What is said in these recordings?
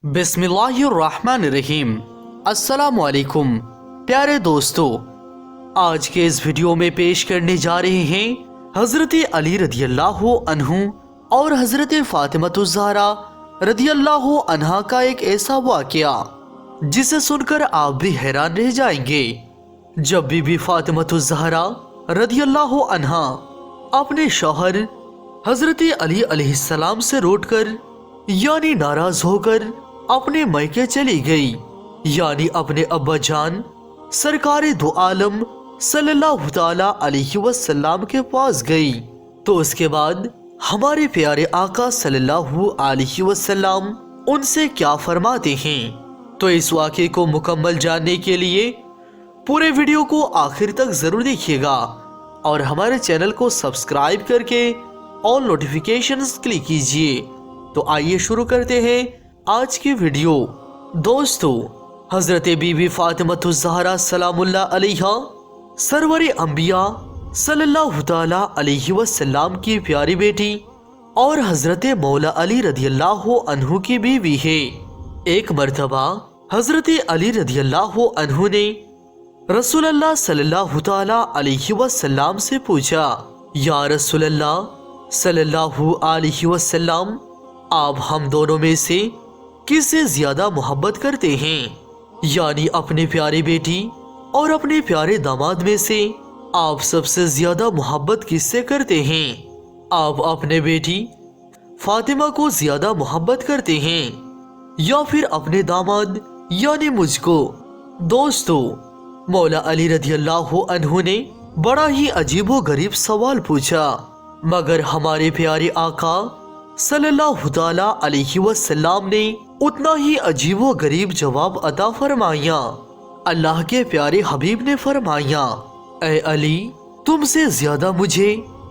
बिस्मिल्लाहिर्रहमानिर्रहीम। अस्सलामुअलैकुम प्यारे दोस्तों, आज के इस वीडियो में पेश करने जा रहे हैं हजरत अली रदियल्लाहु अन्हु और हजरत फातिमतुज़ ज़हरा रदियल्लाहु अन्हा का एक ऐसा वाक़या जिसे सुनकर आप भी हैरान रह जाएंगे। जब बीबी फातिमतुज़ ज़हरा रदियल्लाहु अन्हा अपने शौहर हजरत अली अलैहिस्सलाम से रूठकर यानी नाराज होकर अपने मैके चली गई, यानी अपने अब्बा जान सरकारे दो आलम सल्लल्लाहु ताला अलैहि वसल्लम के पास गई। तो उसके बाद हमारे प्यारे आका सल्लल्लाहु अलैहि वसल्लम उनसे क्या फरमाते हैं। तो इस वाक़े को मुकम्मल जानने के लिए पूरे वीडियो को आखिर तक जरूर देखिएगा और हमारे चैनल को सब्सक्राइब करके ऑल नोटिफिकेशंस क्लिक कीजिए। तो आइए शुरू करते हैं आज की वीडियो। दोस्तों, हजरत बीबी फातिमतुज़ ज़हरा सलामुल्लाह अलैहा सरवर अंबिया सल्लल्लाहु ताला अलैहि वसल्लम की प्यारी बेटी और हजरत मौला अली रदियल्लाहु अन्हु की बीवी है। एक मर्तबा हजरत अली रदियल्लाहु अन्हु ने रसूलुल्लाह सल्लल्लाहु ताला अलैहि वसल्लम से पूछा, या रसूलुल्लाह सल्लल्लाहु अलैहि वसल्लम, आप हम दोनों में से किससे ज्यादा मोहब्बत करते हैं? यानी अपने प्यारे बेटी और अपने प्यारे दामाद में से आप सबसे ज्यादा मोहब्बत किससे करते हैं? आप अपने बेटी फातिमा को ज्यादा मोहब्बत करते हैं या फिर अपने दामाद यानी मुझको? दोस्तों, मौला अली रदियल्लाहु अन्हु ने बड़ा ही अजीबो गरीब सवाल पूछा, मगर हमारे प्यारे आका सल्लल्लाहु ताला अलैहि वसल्लम ने उतना ही अजीबो गरीब जवाब अता फरमाया। अल्लाह के प्यारे हबीब ने फरमाया, ऐ अली, तुमसे ज्यादा मुझे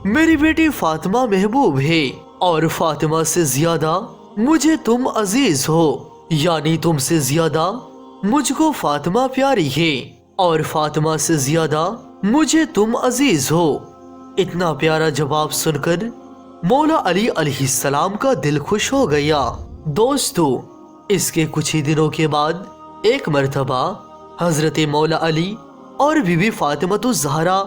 मेरी बेटी फातिमा महबूब है और फातिमा से ज्यादा मुझे तुम अजीज हो, यानी तुमसे ज्यादा मुझको फातिमा प्यारी है और फातिमा से ज्यादा मुझे तुम अजीज हो। इतना प्यारा जवाब सुनकर मौला अली अलैहिस्सलाम का दिल खुश हो गया। दोस्तों, इसके कुछ ही दिनों के बाद एक मर्तबा हजरत मौला अली और बीबी फातिमतुज़ ज़हरा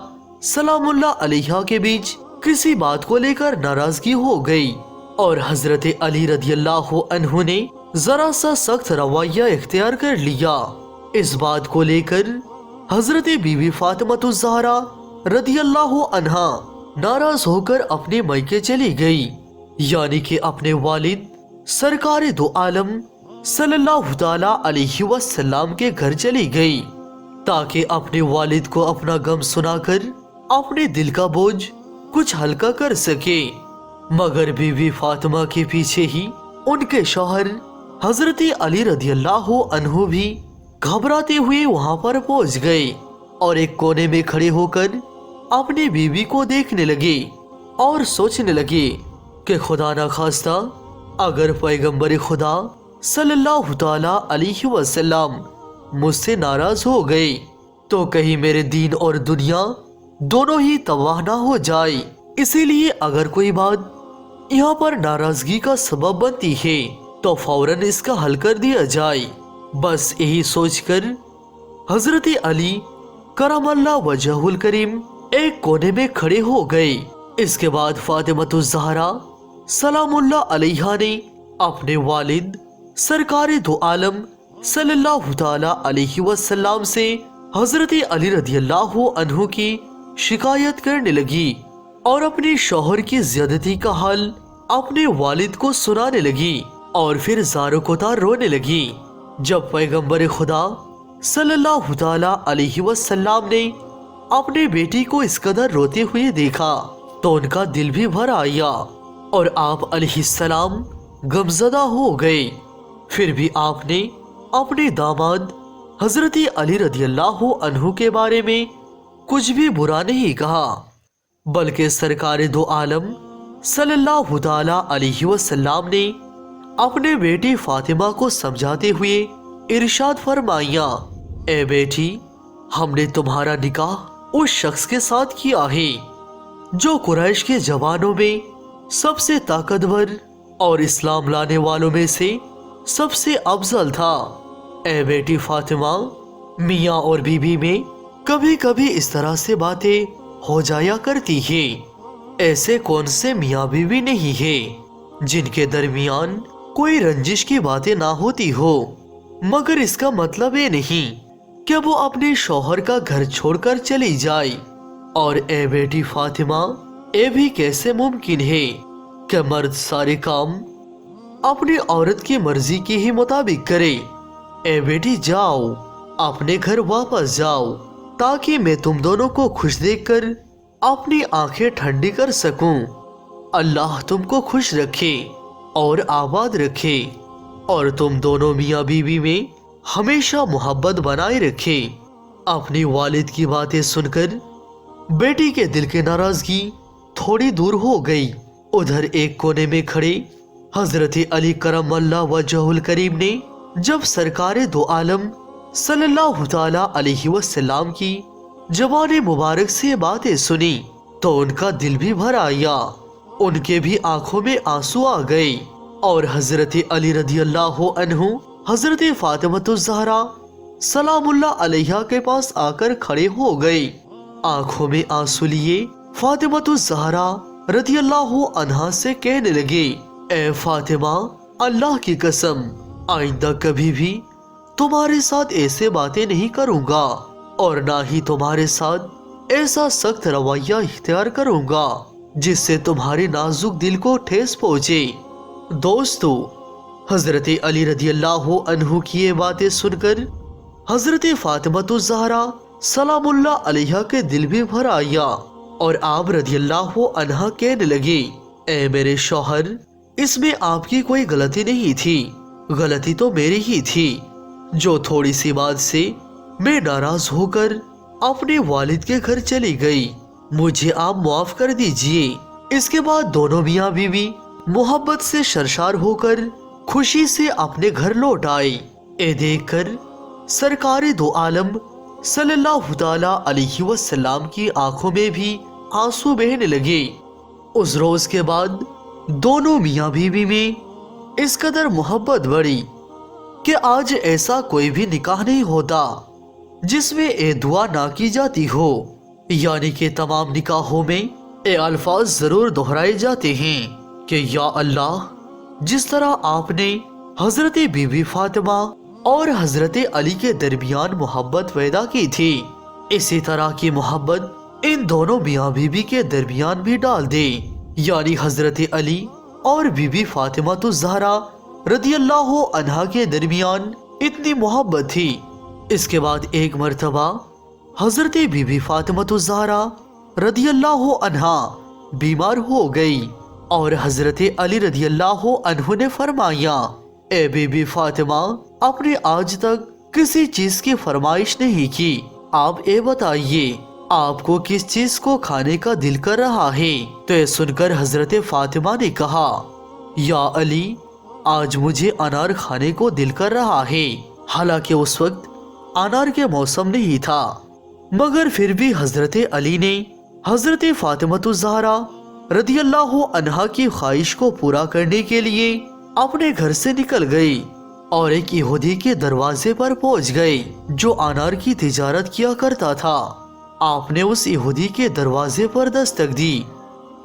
सलामुल्लाह अलैहा के बीच किसी बात को लेकर नाराजगी हो गई और हजरत अली रदियल्लाहु अन्हु ने जरा सा सख्त रवैया इख्तियार कर लिया। इस बात को लेकर हजरत बीबी फातिमतुज़ ज़हरा रदियल्लाहु अन्हा नाराज होकर अपने मैके चली गई, यानी कि अपने वालिद सरकारे दो आलम सल्लल्लाहु ताला अलैहि वसल्लम के घर चली गई ताकि अपने वालिद को अपना गम सुनाकर अपने दिल का बोझ कुछ हल्का कर सके। मगर बीवी फातिमा के पीछे ही उनके शौहर हजरत अली रदियल्लाहु अन्हु भी घबराते हुए वहां पर पहुंच गए और एक कोने में खड़े होकर अपनी बीवी को देखने लगे और सोचने लगे कि खुदा ना खास्ता अगर पैगंबर खुदा सल्लल्लाहु ताला अलैहि वसल्लम मुझसे नाराज हो गए तो कहीं मेरे दीन और दुनिया दोनों ही तबाह ना हो जाए। इसीलिए अगर कोई बात यहाँ पर नाराजगी का सबब बनती है तो फौरन इसका हल कर दिया जाए। बस यही सोचकर हजरत अली करमल्लाह वजहुल करीम एक कोने में खड़े हो गए। इसके बाद फातिमतुज़ ज़हरा सलामुल्लाह अलैहा ने अपने वालिद सरकारे दो आलम सल्लल्लाहु ताला अलैहि वसल्लम से हजरत अली रदियल्लाहु अन्हु की शिकायत करने लगी और अपने शौहर की ज्यादती का हाल अपने वालिद को सुनाने लगी और फिर ज़ारो को तार रोने लगी। जब पैगंबर खुदा सल्लल्लाहु ताला अलैहि वसल्लम ने अपने बेटी को इस कदर रोते हुए देखा तो उनका दिल भी भर आया और आप अलैहिस्सलाम गमज़दा हो गए। फिर भी आपने अपने दामाद हजरत अली रदियल्लाहु अन्हु के बारे में कुछ भी बुरा नहीं कहा, बल्कि सरकारे दो आलम सल्लल्लाहु ताला अलैहि वसल्लम ने अपने बेटी फातिमा को समझाते हुए इरशाद फरमाया, ए बेटी, हमने तुम्हारा निकाह उस शख्स के साथ किया है जो कुरैश के जवानों में सबसे ताकतवर और इस्लाम लाने वालों में से सबसे अफजल था। ए बेटी फातिमा, मियाँ और बीबी में कभी कभी इस तरह से बातें हो जाया करती है। ऐसे कौन से मियाँ बीवी नहीं है जिनके दरमियान कोई रंजिश की बातें ना होती हो, मगर इसका मतलब ये नहीं कि वो अपने शौहर का घर छोड़कर चली जाए। और ए बेटी फातिमा, ये भी कैसे मुमकिन है कि मर्द सारे काम अपनी औरत की मर्जी के ही मुताबिक करे। ए बेटी जाओ, अपने घर वापस जाओ, ताकि मैं तुम दोनों को खुश देखकर अपनी आंखें ठंडी कर सकूं। अल्लाह तुमको खुश रखे और आबाद रखे, और तुम दोनों मियाँ बीवी में हमेशा मोहब्बत बनाए रखे। अपनी वालिद की बातें सुनकर बेटी के दिल की नाराजगी थोड़ी दूर हो गई। उधर एक कोने में खड़े हजरत अली करमल्लाहु वजहुल करीम ने जब सरकारे दो आलम सल्लल्लाहु ताला अलैहि वसल्लम की ज़बान मुबारक से बातें सुनी तो उनका दिल भी भर आया, उनके भी आंखों में आंसू आ गए। और हजरत अली रदियल्लाहु अन्हु हजरत फातिमतुज़ ज़हरा सलामुल्लाह अलैहा के पास आकर खड़े हो गए। आंखों में आंसू लिए फातिमतुज़ ज़हरा रदियल्लाहु अन्हा से कहने लगे, ए फातिमा, अल्लाह की कसम, आइंदा कभी भी तुम्हारे साथ ऐसे बातें नहीं करूंगा और ना ही तुम्हारे साथ ऐसा सख्त रवैया इख्तियार करूंगा जिससे तुम्हारे नाजुक दिल को ठेस पहुंचे। दोस्तों, हजरत अली रदियल्लाहु अन्हु की ये बातें सुनकर हजरत फातिमतुज़ ज़हरा सलामुल्लाह अलैहा के दिल भी भर आया और आप रदियल्लाहु अन्हा कहने लगे, ए मेरे शौहर, इसमें आपकी कोई गलती नहीं थी, गलती तो मेरी ही थी जो थोड़ी सी बात से मैं नाराज होकर अपने वालिद के घर चली गई। मुझे आप माफ कर दीजिए। इसके बाद दोनों मियाँ बीवी मोहब्बत से सरशार होकर खुशी से अपने घर लौट आए। ये देखकर सरकारे दो आलम सल्लल्लाहु ताला अलैहि वसल्लम की आंखों में भी आंसू बहने लगे। उस रोज के बाद दोनों मियाँ बीवी में इस कदर मोहब्बत बढ़ी कि आज ऐसा कोई भी निकाह नहीं होता जिसमें ये दुआ ना की जाती हो, यानी कि तमाम निकाहों में ये अल्फाज जरूर दोहराए जाते हैं कि या अल्लाह, जिस तरह आपने हजरत बीबी फातिमा और हजरत अली के दरमियान मोहब्बत पैदा की थी, इसी तरह की मोहब्बत इन दोनों मियाँ बीबी के दरमियान भी डाल दे। यानी हजरत अली और बीबी फातिमतुज़ ज़हरा रदियल्लाहु अन्हा के दरमियान इतनी मोहब्बत थी। इसके बाद एक मर्तबा हजरत बीबी फातिमतुज़ ज़हरा रदियल्लाहु अन्हा बीमार हो गई और हजरत अली रदियल्लाहु अन्हु ने फरमाया, ए बीबी फातिमा, आपने आज तक किसी चीज की फरमाइश नहीं की, आप ये बताइए आपको किस चीज को खाने का दिल कर रहा है। तो ये सुनकर हजरत फातिमा ने कहा, या अली, आज मुझे अनार खाने को दिल कर रहा है। हालांकि उस वक्त अनार के मौसम नहीं था, मगर फिर भी हजरत अली ने हजरत फातिमतुज़ ज़हरा रदियल्लाहु अन्हा की ख्वाहिश को पूरा करने के लिए अपने घर से निकल गई और एक यहूदी के दरवाजे पर पहुंच गए जो अनार की तिजारत किया करता था। आपने उस यहूदी के दरवाजे पर दस्तक दी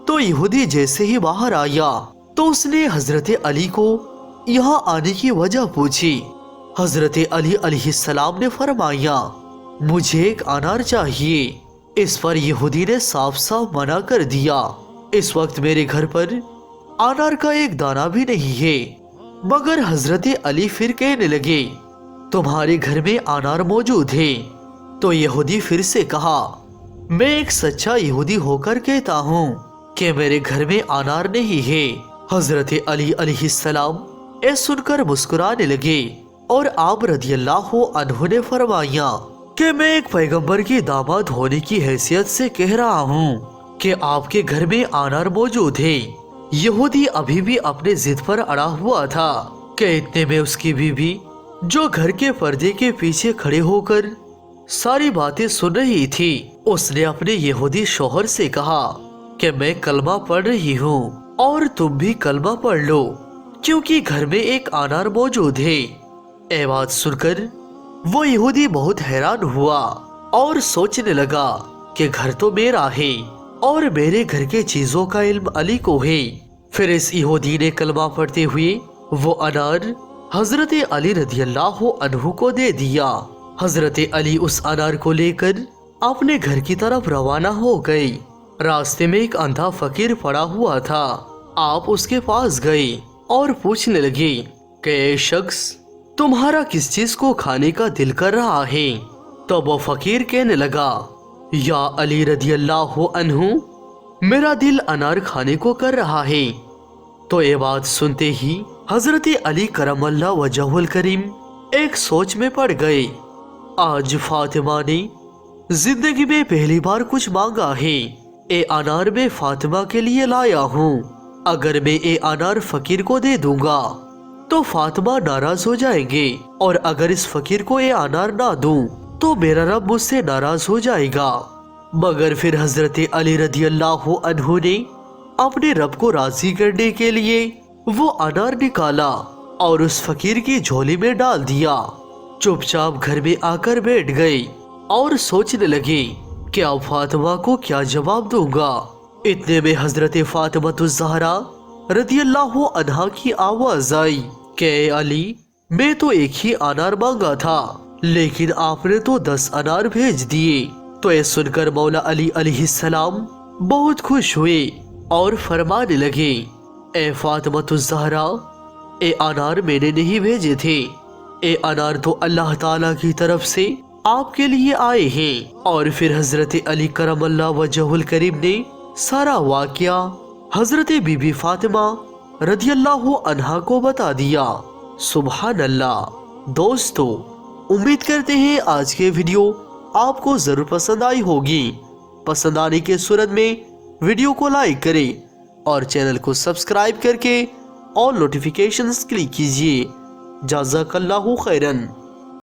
तो यहूदी जैसे ही बाहर आया तो उसने हजरत अली को यहाँ आने की वजह पूछी। हजरत अली अलैहिस्सलाम ने फरमाया, मुझे एक अनार चाहिए। इस पर यहूदी ने साफ साफ मना कर दिया, इस वक्त मेरे घर पर अनार का एक दाना भी नहीं है। मगर हजरत अली फिर कहने लगे, तुम्हारे घर में अनार मौजूद है। तो यहूदी फिर से कहा, मैं एक सच्चा यहूदी होकर कहता हूँ कि मेरे घर में अनार नहीं है। हजरत अली अलैहिस्सलाम ये सुनकर मुस्कुराने लगे और आप रदियल्लाहु अन्हु ने फरमाया कि मैं एक पैगंबर के दामाद होने की हैसियत से कह रहा हूँ कि आपके घर में अनार मौजूद है। यहूदी अभी भी अपने जिद पर अड़ा हुआ था कि इतने में उसकी बीवी, जो घर के पर्दे के पीछे खड़े होकर सारी बातें सुन रही थी, उसने अपने यहूदी शौहर से कहा कि मैं कलमा पढ़ रही हूँ और तुम भी कलमा पढ़ लो। क्योंकि घर में एक अनार मौजूद है। ये बात सुनकर वो यहूदी बहुत हैरान हुआ और सोचने लगा कि घर तो मेरा है और मेरे घर के चीजों का इल्म अली को है। फिर इस यहूदी ने कलमा पढ़ते हुए वो अनार हजरत अली रदियल्लाहु अन्हु को दे दिया। हजरत अली उस अनार को लेकर अपने घर की तरफ रवाना हो गए। रास्ते में एक अंधा फकीर पड़ा हुआ था। आप उसके पास गए और पूछने लगे कि ये शख्स, तुम्हारा किस चीज को खाने का दिल कर रहा है? तो वो फकीर कहने लगा, या अली रदियल्लाहु अन्हु, मेरा दिल अनार खाने को कर रहा है। तो ये बात सुनते ही हजरत अली करमल्ला वजहुल करीम एक सोच में पड़ गए। आज फातिमा ने जिंदगी में पहली बार कुछ मांगा है। ए अनार मैं फातिमा के लिए लाया हूँ। अगर मैं ए अनार फकीर को दे दूंगा तो फातिमा नाराज हो जाएंगे, और अगर इस फकीर को ये अनार ना दूं तो मेरा रब मुझसे नाराज हो जाएगा। मगर फिर हजरत अली रदियल्लाहु अन्हु ने अपने रब को राजी करने के लिए वो अनार निकाला और उस फकीर की झोली में डाल दिया। चुपचाप घर में आकर बैठ गए और सोचने लगे कि अब फातिमा को क्या जवाब दूंगा। इतने में हजरत फातिमा रदियल्लाहु अन्हा की आवाज आई कि अली, मैं तो एक ही अनार मांगा था, लेकिन आपने तो 10 अनार भेज दिए। तो ये सुनकर मौला अली अलैहिस्सलाम बहुत खुश हुए और फरमाने लगे, ए फातिमा, ए अनार मैंने नहीं भेजे थे। ए अनार तो अल्लाह ताला की तरफ से आपके लिए आए हैं। और फिर हजरत अली करमल्ला वजहुल करीम ने सारा वाकया हजरत बीबी फातिमा रदियल्लाहु अन्हा को बता दिया। सुभान अल्लाह। दोस्तों, उम्मीद करते हैं आज के वीडियो आपको जरूर पसंद आई होगी। पसंद आने के सूरत में वीडियो को लाइक करें और चैनल को सब्सक्राइब करके ऑल नोटिफिकेशंस क्लिक कीजिए। जाज़ाकल्लाहु खैरन।